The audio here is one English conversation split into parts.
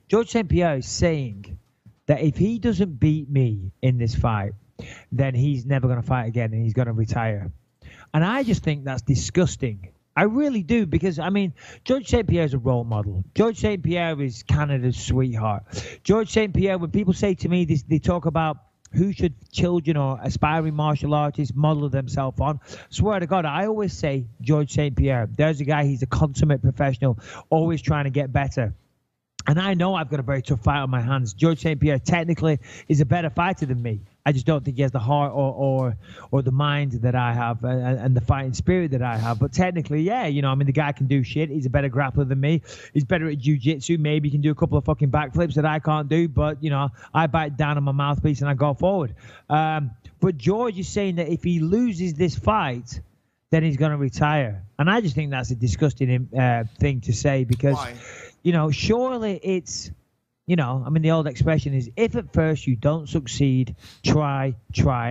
George St. Pierre is saying that if he doesn't beat me in this fight, then he's never going to fight again and he's going to retire. And I just think that's disgusting. I really do, because, I mean, George St. Pierre is a role model. George St. Pierre is Canada's sweetheart. George St. Pierre, when people say to me, they talk about who should children or aspiring martial artists model themselves on, swear to God, I always say George St. Pierre. There's a guy, he's a consummate professional, always trying to get better. And I know I've got a very tough fight on my hands. George St. Pierre technically is a better fighter than me. I just don't think he has the heart or the mind that I have and the fighting spirit that I have. But technically, yeah, you know, I mean, the guy can do shit. He's a better grappler than me. He's better at jiu-jitsu. Maybe he can do a couple of fucking backflips that I can't do. But, you know, I bite down on my mouthpiece and I go forward. But George is saying that if he loses this fight, then he's going to retire. And I just think that's a disgusting thing to say, because... Why? You know, surely it's, you know, I mean, the old expression is, if at first you don't succeed, try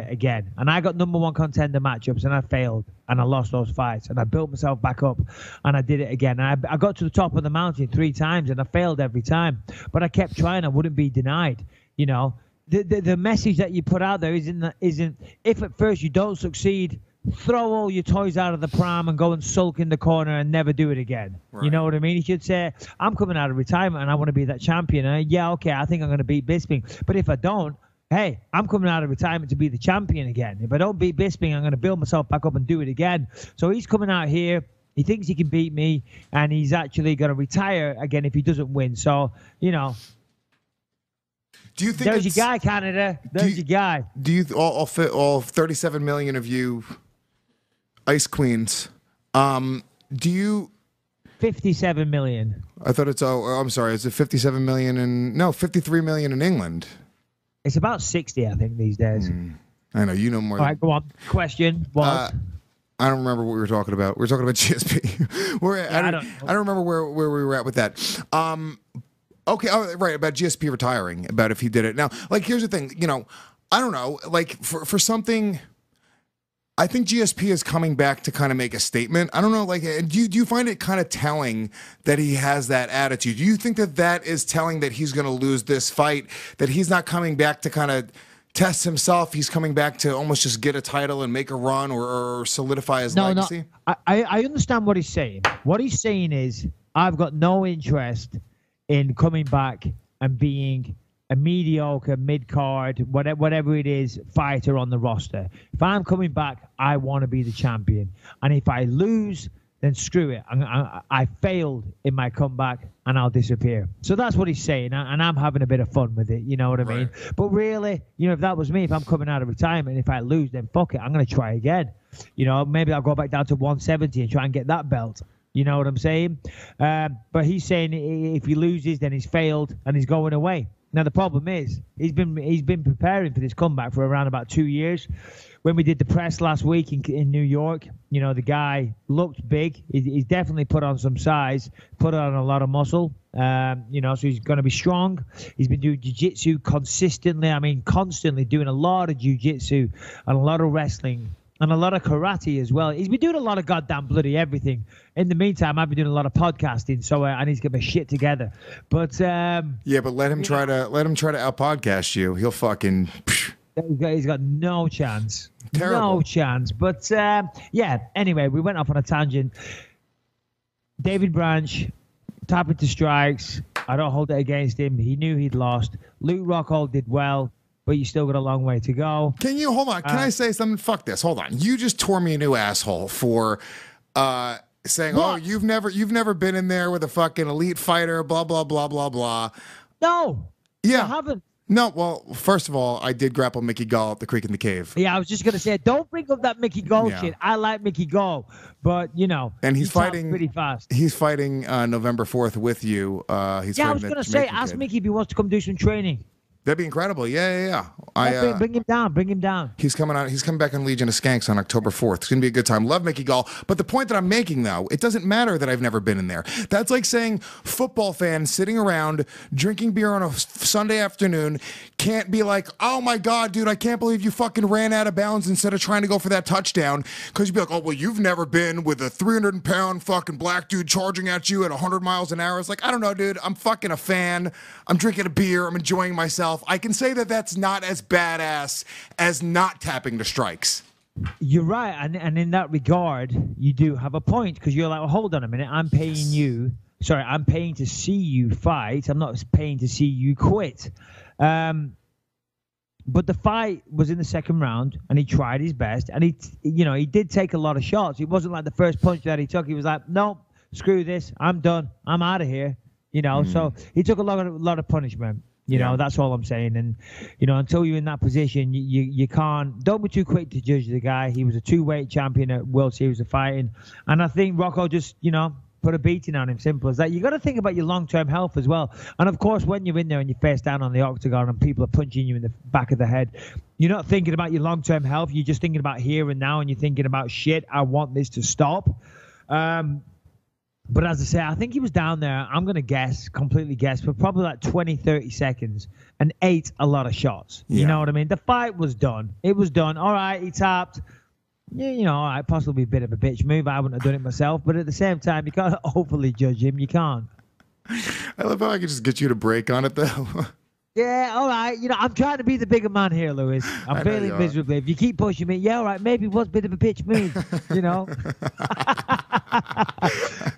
again. And I got #1 contender matchups and I failed and I lost those fights and I built myself back up and I did it again. And I got to the top of the mountain 3 times and I failed every time. But I kept trying. I wouldn't be denied, you know. The message that you put out there isn't if at first you don't succeed, throw all your toys out of the pram and go and sulk in the corner and never do it again. Right. You know what I mean? He should say, I'm coming out of retirement and I want to be that champion. And yeah, okay, I think I'm going to beat Bisping. But if I don't, hey, I'm coming out of retirement to be the champion again. If I don't beat Bisping, I'm going to build myself back up and do it again. So he's coming out here. He thinks he can beat me, and he's actually going to retire again if he doesn't win. So, you know. Do you think there's your guy, Canada. There's your guy. Do you all 37 million of you Ice Queens? Do you? 57 million. I thought it's. Oh, I'm sorry. Is it 57 million in? No, 53 million in England. It's about 60, I think, these days. I know you know more. All right, go on. Question was. I don't remember what we were talking about. We were talking about GSP. I don't remember where we were at with that. Okay, right, about GSP retiring, about if he did it. Now, like, here's the thing, you know, I don't know, like, for something, I think GSP is coming back to kind of make a statement. I don't know, like, do you find it kind of telling that he has that attitude? Do you think that is telling that he's going to lose this fight, that he's not coming back to kind of test himself, he's coming back to almost just get a title and make a run or solidify his legacy? No, I understand what he's saying. What he's saying is, I've got no interest in coming back and being a mediocre mid-card, whatever it is, fighter on the roster. If I'm coming back, I want to be the champion. And if I lose, then screw it. I failed in my comeback and I'll disappear. So that's what he's saying. And I'm having a bit of fun with it. You know what I mean? But really, you know, if that was me, if I'm coming out of retirement, if I lose, then fuck it. I'm going to try again. You know, maybe I'll go back down to 170 and try and get that belt. You know what I'm saying? But he's saying if he loses, then he's failed and he's going away. Now, the problem is he's been preparing for this comeback for around about 2 years. When we did the press last week in New York, you know, the guy looked big. He's definitely put on some size, put on a lot of muscle. You know, so he's going to be strong. He's been doing jiu-jitsu consistently. I mean, constantly doing a lot of jiu-jitsu and a lot of wrestling. And a lot of karate as well. He's been doing a lot of goddamn bloody everything. In the meantime, I've been doing a lot of podcasting, so I need to get my shit together. But yeah, but let him try to out podcast you. He'll fucking. He's got no chance. Terrible. No chance. But yeah. Anyway, we went off on a tangent. David Branch, tapping to strikes. I don't hold it against him. He knew he'd lost. Luke Rockhold did well. But you still got a long way to go. Can you hold on? Can I say something? Fuck this. Hold on. You just tore me a new asshole for saying, what? "Oh, you've never been in there with a fucking elite fighter." Blah blah blah blah blah. No. Yeah. I haven't. No. Well, first of all, I did grapple Mickey Gall at the Creek in the Cave. Yeah, I was just gonna say, don't bring up that Mickey Gall shit. I like Mickey Gall, but you know, and he's fighting pretty fast. He's fighting November 4th with you. He's I was gonna say, ask Mickey if he wants to come do some training. That'd be incredible. Yeah. Bring him down. Bring him down. He's coming out. He's coming back on Legion of Skanks on October 4th. It's going to be a good time. Love Mickey Gall. But the point that I'm making, though, it doesn't matter that I've never been in there. That's like saying football fans sitting around drinking beer on a Sunday afternoon can't be like, oh, my God, dude, I can't believe you fucking ran out of bounds instead of trying to go for that touchdown. Because you'd be like, oh, well, you've never been with a 300-pound fucking black dude charging at you at 100 miles an hour. It's like, I don't know, dude. I'm fucking a fan. I'm drinking a beer. I'm enjoying myself. I can say that that's not as badass as not tapping the strikes. You're right, and in that regard, you do have a point, because you're like, well, hold on a minute, I'm paying you. Sorry, I'm paying to see you fight. I'm not paying to see you quit. But the fight was in the second round, and he tried his best, and he did take a lot of shots. It wasn't like the first punch that he took. He was like, no, screw this, I'm done, I'm out of here. So he took a lot of punishment. That's all I'm saying. And, until you're in that position, you don't be too quick to judge the guy. He was a 2-weight champion at World Series of Fighting. And I think Rocco just, put a beating on him. Simple as that. You got to think about your long-term health as well. And, of course, when you're in there and you're face down on the octagon and people are punching you in the back of the head, you're not thinking about your long-term health. You're just thinking about here and now, and you're thinking about, shit, I want this to stop. But as I say, I think he was down there, I'm going to completely guess, for probably like 20, 30 seconds and ate a lot of shots. Yeah. You know what I mean? The fight was done. It was done. All right, he tapped. All right, possibly a bit of a bitch move. I wouldn't have done it myself. But at the same time, you can't overly judge him. You can't. I love how I can just get you to break on it, though. Yeah, all right. I'm trying to be the bigger man here, Lewis. I'm failing miserably. If you keep pushing me, yeah, all right, maybe it was a bit of a bitch move,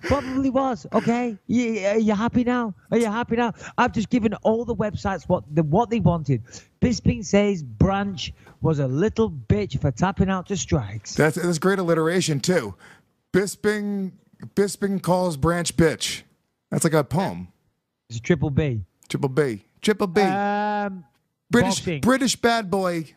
Probably was, okay? Are you happy now? I've just given all the websites what they wanted. Bisping says Branch was a little bitch for tapping out to strikes. That's great alliteration, too. Bisping calls Branch bitch. That's like a poem. It's a triple B. Triple B. British bad boy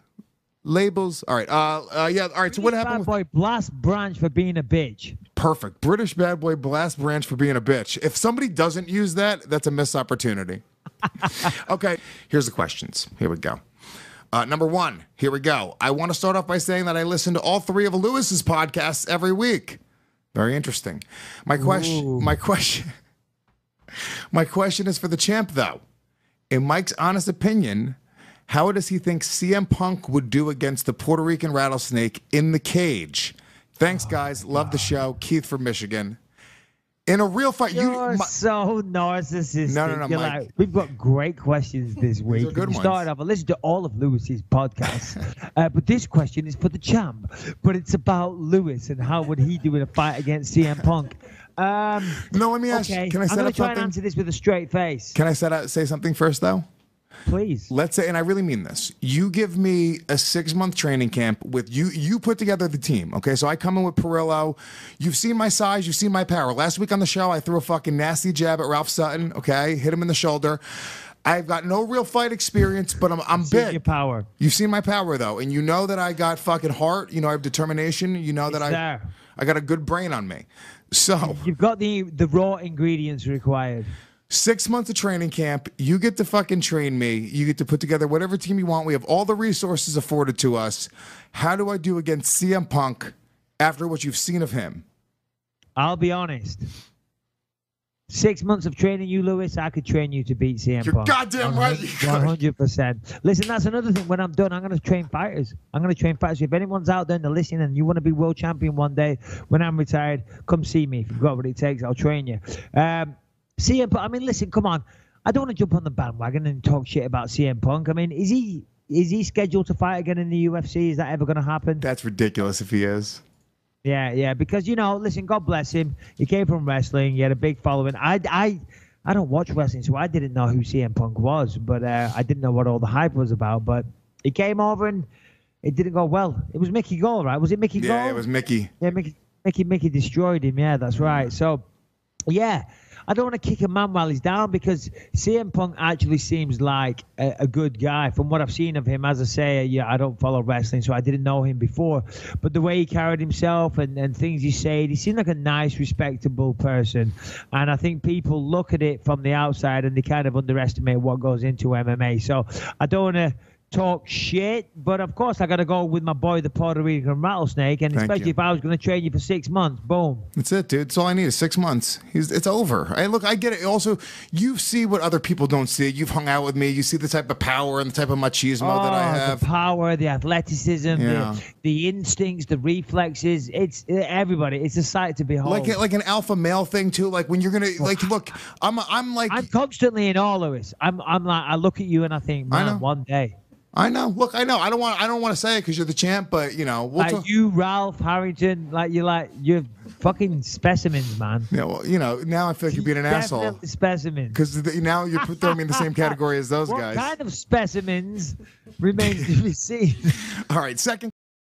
labels. All right. Yeah. All right. So what happened? Bad boy blast Branch for being a bitch. Perfect. British bad boy blast Branch for being a bitch. If somebody doesn't use that, that's a missed opportunity. Okay. Here's the questions. Here we go. Number one. Here we go. I want to start off by saying that I listen to all 3 of Lewis's podcasts every week. Very interesting. My question is for the champ, though. In Mike's honest opinion, how does he think CM Punk would do against the Puerto Rican rattlesnake in the cage? Thanks, guys. Love the show. Keith from Michigan. In a real fight, you're so narcissistic. No, Mike. Like, we've got great questions this week. These are good ones. Started off, I listened to all of Lewis's podcasts, but this question is for the champ. But it's about Lewis and how would he do in a fight against CM Punk. No, let me ask you. Can I set up something? I'm going to try and answer this with a straight face. Can I say something first, though? Please. Let's say, and I really mean this, you give me a 6-month training camp with you put together the team, okay? So I come in with Perillo. You've seen my size. You've seen my power. Last week on the show, I threw a fucking nasty jab at Ralph Sutton, okay? Hit him in the shoulder. I've got no real fight experience, but I'm big. Your power. You've seen my power, though, and you know that I got fucking heart. I have determination. You know that I got a good brain on me. So you've got the raw ingredients required. 6 months of training camp. You get to fucking train me. You get to put together whatever team you want. We have all the resources afforded to us. How do I do against CM Punk after what you've seen of him? I'll be honest. 6 months of training you, Lewis, I could train you to beat CM You're Punk. Goddamn right. 100%. Listen, that's another thing. When I'm done, I'm going to train fighters. If anyone's out there and they're listening and you want to be world champion one day, when I'm retired, come see me. If you've got what it takes, I'll train you. CM Punk, I mean, listen, come on. I don't want to jump on the bandwagon and talk shit about CM Punk. I mean, is he scheduled to fight again in the UFC? Is that ever going to happen? That's ridiculous if he is. Yeah, because, listen, God bless him. He came from wrestling. He had a big following. I don't watch wrestling, so I didn't know who CM Punk was, but I didn't know what all the hype was about. But he came over and it didn't go well. It was Mickey Gall, right? Was it Mickey Gall? Yeah, it was Mickey. Yeah, Mickey destroyed him. Yeah, that's right. So, yeah. I don't want to kick a man while he's down because CM Punk actually seems like a good guy. From what I've seen of him, as I say, I don't follow wrestling, so I didn't know him before. But the way he carried himself and things he said, he seemed like a nice, respectable person. And I think people look at it from the outside and they kind of underestimate what goes into MMA. So I don't want to talk shit, but of course I got to go with my boy, the Puerto Rican rattlesnake, and especially if I was going to train you for 6 months, boom. That's it, dude. That's all I need is 6 months. It's over. Look, I get it. Also, you see what other people don't see. You've hung out with me. You see the type of power and the type of machismo that I have. The power, the athleticism, the instincts, the reflexes. It's everybody. It's a sight to behold. Like an alpha male thing too. Like when you're gonna look. I'm constantly in all of this. I'm like, I look at you and I think, man, one day. I know. Look, I know. I don't want to say it because you're the champ, but we'll you, Ralph Harrington, you're fucking specimens, man. Yeah, well, now I feel like you're being an asshole. Specimens. Because now you're throwing me in the same category as those guys. What kind of specimens remains to be seen? All right, second.